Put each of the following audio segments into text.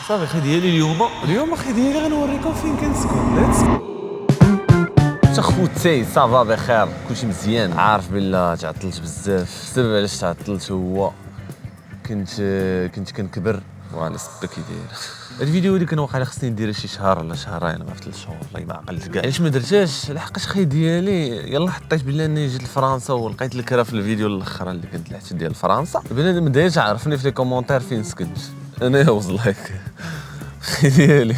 صافي اخي ديالي اليوم اخي ديالي غنوريكم فين كنسكن. ليتس جو خوتي صافا بخير كلشي مزيان. عارف بلا تعطلت بزاف. السبب علاش تعطلت هو كنت كنكبر وانا سبا كي داير. الفيديو اللي كان واقع لي خصني ندير شي شهر ولا شهرين ولا 3 شهور والله ما عقلت كاع علاش ما درتهاش. لحقاش خي ديالي يلا حطيت بلي اني جيت لفرنسا ولقيت الكرا في الفيديو الاخر اللي كنت لحت ديال فرنسا. بنادم داير عرفني في لي كومونتير فين سكنت انا وزلايك خي ديالي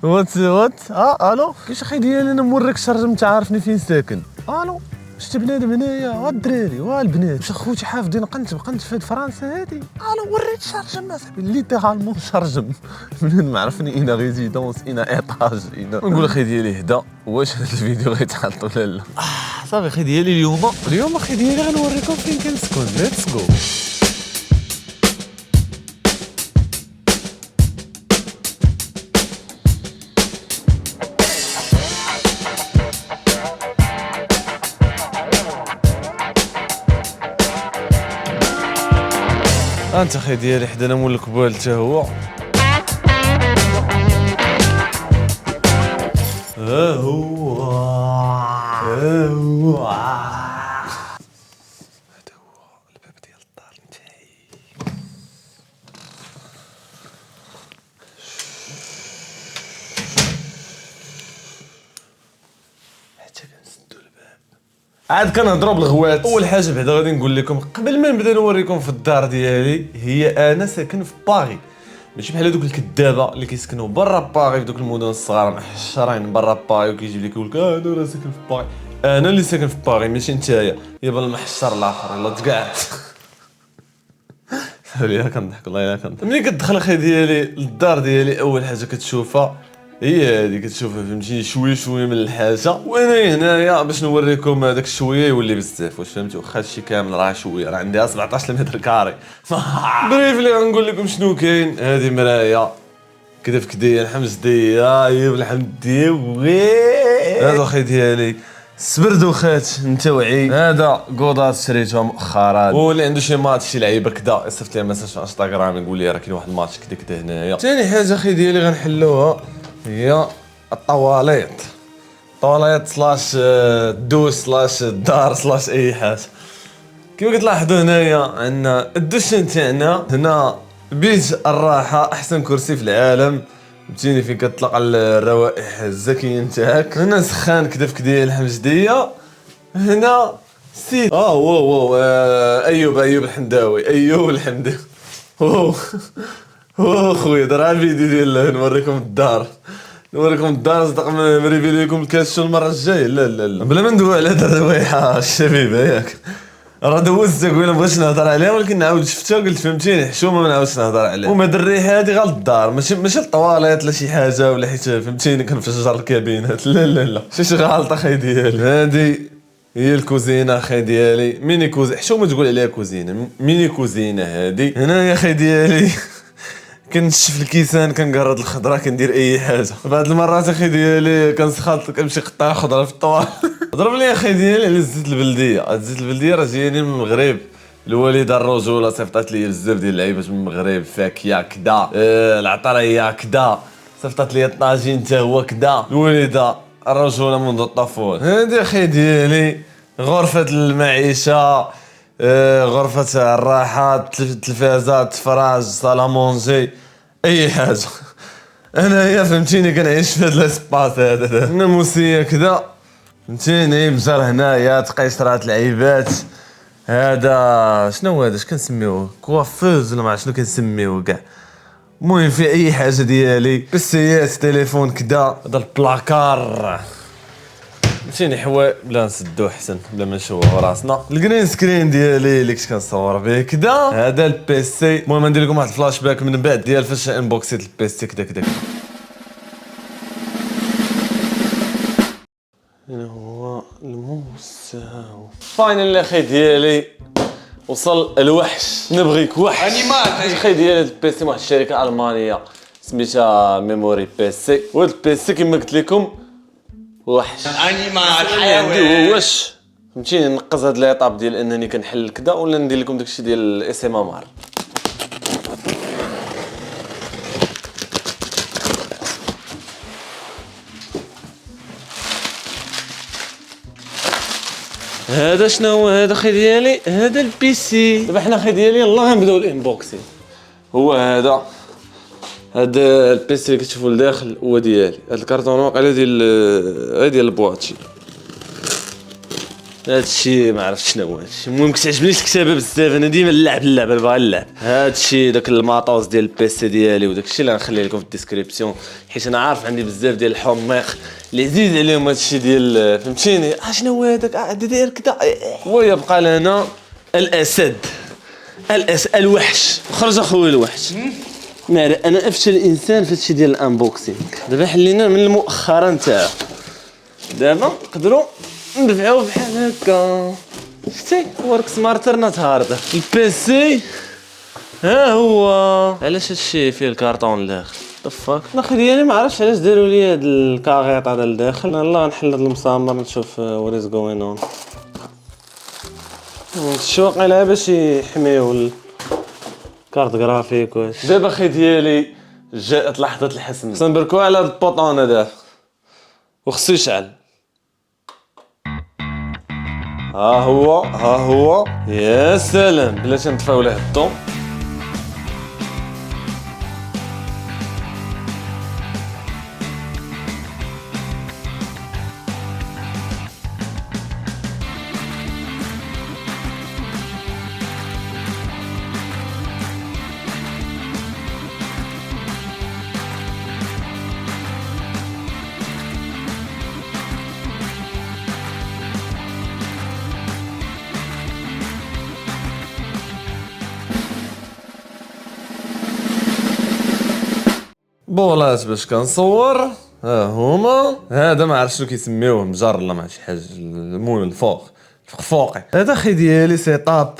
وات الو كيفاش اخي ديالي انا موريك الشرجم تعرفني فين ساكن. الو شفت بنادم هنايا الدراري والبنات واش اخوتي حافظين قنت في هاد فرنسا هادي. الو وريت شرجم اصاحبي ليترالمون شرجم منين ما عرفني اين ريزيدونس اين ايطاج اين نقول اخي ديالي هدا واش هاد الفيديو غيتحط ولا لا. صافي اخي ديالي اليوم اخي ديالي غنوريكم فين كنسكن. ليتس جو. انت اخي ديالي حدانا مول الكبال حتى هو. ها هو هذا هو الباب ديال الدار نتاعي. حتى كنسدو الباب عاد كنهضروا بالغوات. اول حاجه بعدا غادي نقول لكم قبل ما نبدا نوريكم في الدار ديالي هي انا ساكن في باغي ماشي بحال هذوك الكذابه اللي كيسكنوا برا باغي في دوك المدن الصغار محشرين برا باغي وكيجيب لك يقول لك انا راه ساكن في باغي. انا اللي ساكن في باغي ماشي نتايا يابا المحشر الاخر يلا تقعد. سوري كنضحك والله كنضحك. ملي كتدخل اخي ديالي للدار ديالي اول حاجه كتشوفها هي هذه كتشوفها فهمتيني شويه من الحاجه. وانا هنايا باش نوريكم هذاك الشويه يولي بزاف واش فهمتوا. واخا هادشي كامل راه شويه راه عندها 17 متر كاري. بريفلي غنقول لكم شنو كاين. هذه مرايه كذا في كديه الحمزديه ايوا الحمديه هذا اخي ديالي سبردوخات نتوعي. هذا كودات شريتها مؤخرا. واللي عنده شي ماتش شي لعيبه كدا يصيفط لي مساج في انستغرام يقول لي راه كاين واحد الماتش كدا هنايا. ثاني حاجه اخي ديالي غنحلوها هي الطواليط سلاش الدوش سلاش الدار سلاش اي حاجه. كيما كتلاحظوا هنايا عندنا الدوش نتاعنا هنا بيت الراحه احسن كرسي في العالم فهمتيني فين كتطلق على الروائح الزكيه نتاعك. هنا سخان كدا في كديه الحمزديه. هنا سيت واو ايوب الحمداوي الحمداوي خويا دار الفيديو ديال نوريكم الدار صدق مريفي لكم الكاس المره الجايه. لا بلا ما ندوي على هاد الرويحه الشبيبه ياك راه دوزت قبيله بغيتش نهضر عليها ولكن نعاود شفتها قلت فهمتيني حشومه ما نعاودش نهضر عليها. وما الريحه هادي غير للدار ماشي الطواليط لا شي حاجه ولا حيت فهمتيني كنفجر الكابينات. لا شي غلطه اخي ديالي. هادي هي الكوزينه اخي ديالي ميني كوزينه حشومه تقول عليها كوزينه ميني كوزينه. هادي هنا يا اخي ديالي كنشف الكيسان كنقرد الخضره كندير اي حاجه. بعض المرات اخي ديالي كنسخط كنمشي قطع خضره في الطوال. ضرب لي اخي ديالي على الزيت البلديه راه جايين من المغرب. الوالده الرجوله صيفطات لي بزاف ديال اللعيبات من المغرب فاكيه كدا العطريه كدا صيفطات لي الطاجين حتى هو كدا. الوالده الرجوله منذ الطفوله. هادي اخي ديالي غرفه المعيشه غرفة الراحة تلفازات فراج صالة اي حاجة. انا هي فهمتيني كنعيش في هاد الاسباس هذا ناموسية كذا فهمتيني بزر هنايا تقيسرات العيبات. هذا شنو هذا اش كنسميوه كوافوز ولا ما عرفت شنو كنسميوه كاع. المهم في اي حاجة ديالي بسيات تليفون كذا. هذا البلاكار مشيني حوا بلا نسدو احسن بلا ما نشوهو راسنا. الجرين سكرين ديالي اللي كنت كنصور به كدا. هذا البيسي. المهم ندير لكم واحد الفلاش باك من بعد ديال فاش انبوكسيت البيسي كدا. هنا هو الموساو. فاينل اخي ديالي وصل الوحش. نبغيك وحش انيمال اخي ديالي. البيسي واحد الشركه المانيه سميتها ميموري بيسي. وهاد البيسي كما قلت لكم وحش انيمال حيوان. واش فهمتيني نقص هاد ليطاب ديال انني كنحل كدا ولا ندير لكم داكشي ديال الاس ام ام ار. هذا شنو هو هذا اخي ديالي؟ هذا البيسي. دابا حنا اخي ديالي يلاه غنبداو الانبوكسين. هو هذا البيسي اللي كتشوفوا لداخل هو ديالي. هذا الكرتون واقيلا ديال البواطي. هادشي ما عرفتش شنو هو هادشي. المهم كتعجبنيش الكتابه بزاف، انا ديما نلعب اللعبه باغي نلعب. هادشي داك الماطوس ديال البيسي ديالي وداكشي اللي غنخليه لكم في الديسكريبسيون، حيت انا عارف عندي بزاف ديال الحماق اللي عزيز عليهم هادشي ديال فهمتيني. شنو هو هذاك داير كدا. ويبقى لنا الاسد الوحش. خرج اخويا الوحش. انا افشل انسان في هادشي ديال الانبوكسينغ. دابا حلينا من المؤخره نتاعو، دابا نقدروا ندفعوه بحال هكا. شتي ورك سمارتر نات هارد. البيسي ها هو. علاش هادشي فيه الكارطون لداخل؟ طفاك اخي ديالي ما عرفتش علاش داروا لي هاد الكاغيط هذا لداخل. يلاه غنحل هاد المسامر نشوف وات از جوين اون. شي واقيلا باش يحميو الكارت جرافيك واش. دابا اخي ديالي جاءت لحظه الحسم. خصنا نبركو على هاد البوطون هذا وخصو يشعل. ها هو يا سلام. بلاتي نطفيو له الضو. بولات باش كنصور. ها هما. هذا ما عرفتش شنو كيسميوه، مجر ولا مع شي حاجه. المهم الفوق فوقي. هذا اخي ديالي سيتاب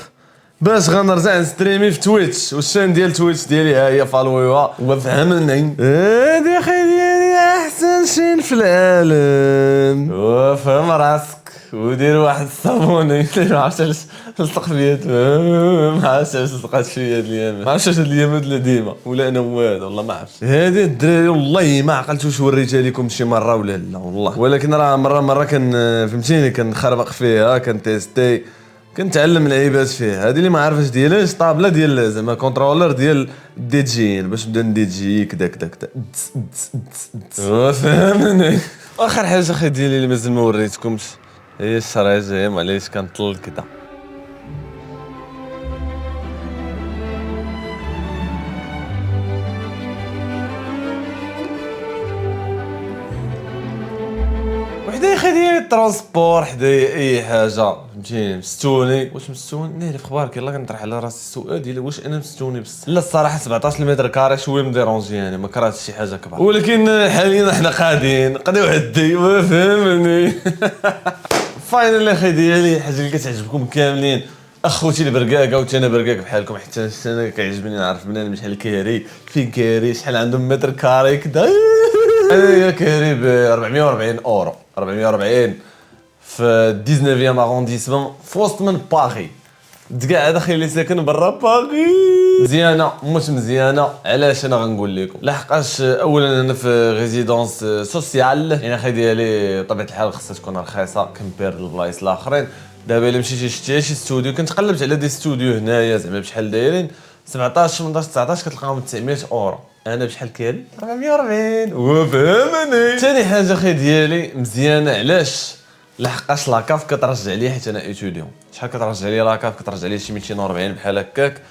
باش غنرجع نستريمي في تويتش. والشان ديال تويتش ديالي ها هي فالويوها وفهمني. هادي اخي ديالي احسن شين في العالم. وفهم راسك ودير واحد الصابوني. ما عرفتش علاش لصق فيا. ما عرفتش علاش لصقات فيا هاد الايام. ما عرفتش واش هاد الايام ولا ديما ولا انا هو هذا والله ما عرفتش. هادي الدراري والله ما عقلت واش وريتها لكم شي مره ولا لا والله. ولكن راه مره كان فهمتيني كنخربق فيها كنتيستي كنتعلم لعيبات فيه. هذه اللي ما عارفاش ديالاش طابله ديال زعما كونترولر ديال دي جي باش نبدا ندي جي كدا فهمني. واخر حاجه اخي ديالي اللي مازال ما وريتكمش هي الشرايط. معليش كنطل كدا. وحده اخي ديالي الترونسبور حدايا اي حاجه فهمتيني. مستوني واش مستوني ناري في اخبارك. يلاه كنطرح على راسي السؤال ديال واش انا مستوني بس. لا الصراحه 17 متر كاري شويه مديرونجي يعني ما كرهتش شي حاجه كبار. ولكن حاليا حنا قاعدين وحدي فهمني. فاينل اخي ديالي الحاجه اللي كتعجبكم كاملين اخوتي البرقاقه وتانا برقاق بحالكم. حتى انا كيعجبني نعرف بنادم شحال كاري فين كاري شحال عندهم متر كاري كدا. انا كاري ب 440 اورو 440 في 19 ارونديسمون في وسط من باغي. كاع هذا اخي اللي ساكن برا باغي مزيانه مش مزيانه. علاش انا غنقول لكم؟ لحقاش اولا انا في ريزيدونس سوسيال يعني اخي ديالي بطبيعه الحال خصها تكون رخيصه كمبير البلايص الاخرين. دابا الا مشيتي شتي شي استوديو كنت قلبت على دي استوديو هنايا زعما بشحال دايرين 17 18 19 كتلقاهم 900 اورو. انا بشحال كاين 440 وفهمني. ثاني حاجه اخي ديالي مزيانه. علاش؟ لحقاش لاكاف كترجع لي حيت انا ايتوديون. شحال كترجع لي لاكاف؟ كترجع لي شي 240 بحال هكاك.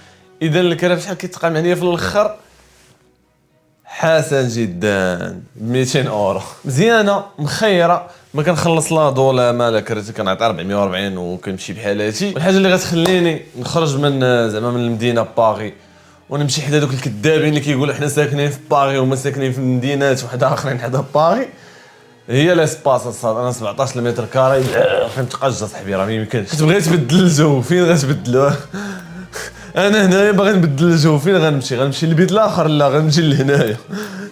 اذا الكلام شحال كيتقام عليا في الاخر؟ حسن جدا 200 اورو. مزيانه مخيره ما كنخلص لا دولا مالا كريتي كنعطي 440 وكنمشي بحالاتي. والحاجه اللي غتخليني نخرج من زعما من المدينه باغي ونمشي حدا دوك الكذابين اللي كيقولوا حنا ساكنين في باغي وما ساكنين في مدينات وحده اخرين حدا باغي هي لاسباس الصاد. انا 17 متر كاري كنتقجى صاحبي راه ما يمكنش. تبغي تبدل الجو فين غتبدلوه؟ انا هنايا باغي نبدل الجو فين غنمشي للبيت الاخر؟ لا غنمشي لهنايا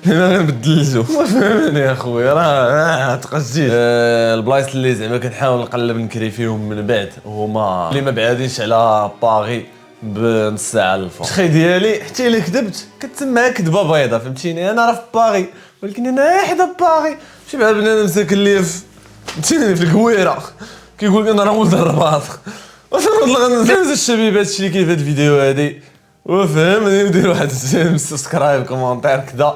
هنا غنبدل الجو. فهمني يا خويا راه تقجيت. البلايص اللي زعما كنحاول نقلب نكري فيهم من بعد هما اللي ما بعادينش على باغي بنص ساعه للفوق. اخي ديالي حتى الا كذبت كتسمى كذبه بيضاء فهمتيني. انا راه في باغي ولكن انا حدا باغي ماشي بحال بنادم ساكن ليا في الكويره كيقول لك انا راه ولد الرباط. غنزيد الشبيبات هادشي اللي كاين في هاد الفيديو هادي، وفهمني ودير واحد سبسكرايب كومونتير كدا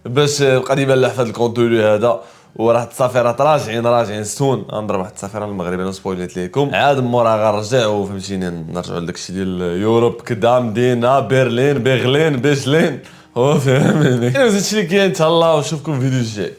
باش بقى يبان لها في هاد الكونتوني هذا. وراه التصافيرات راجعين ستون، غنضرب واحد التصافيره المغربي انا سبويليت ليكم، عاد موراها غنرجع وفهمتيني نرجعوا لداكشي ديال يوروب كدا، مدينه برلين بيغلين بيجلين، هو فهمني. هادشي اللي كاين، تهلاو ونشوفكم في الفيديو الجاي.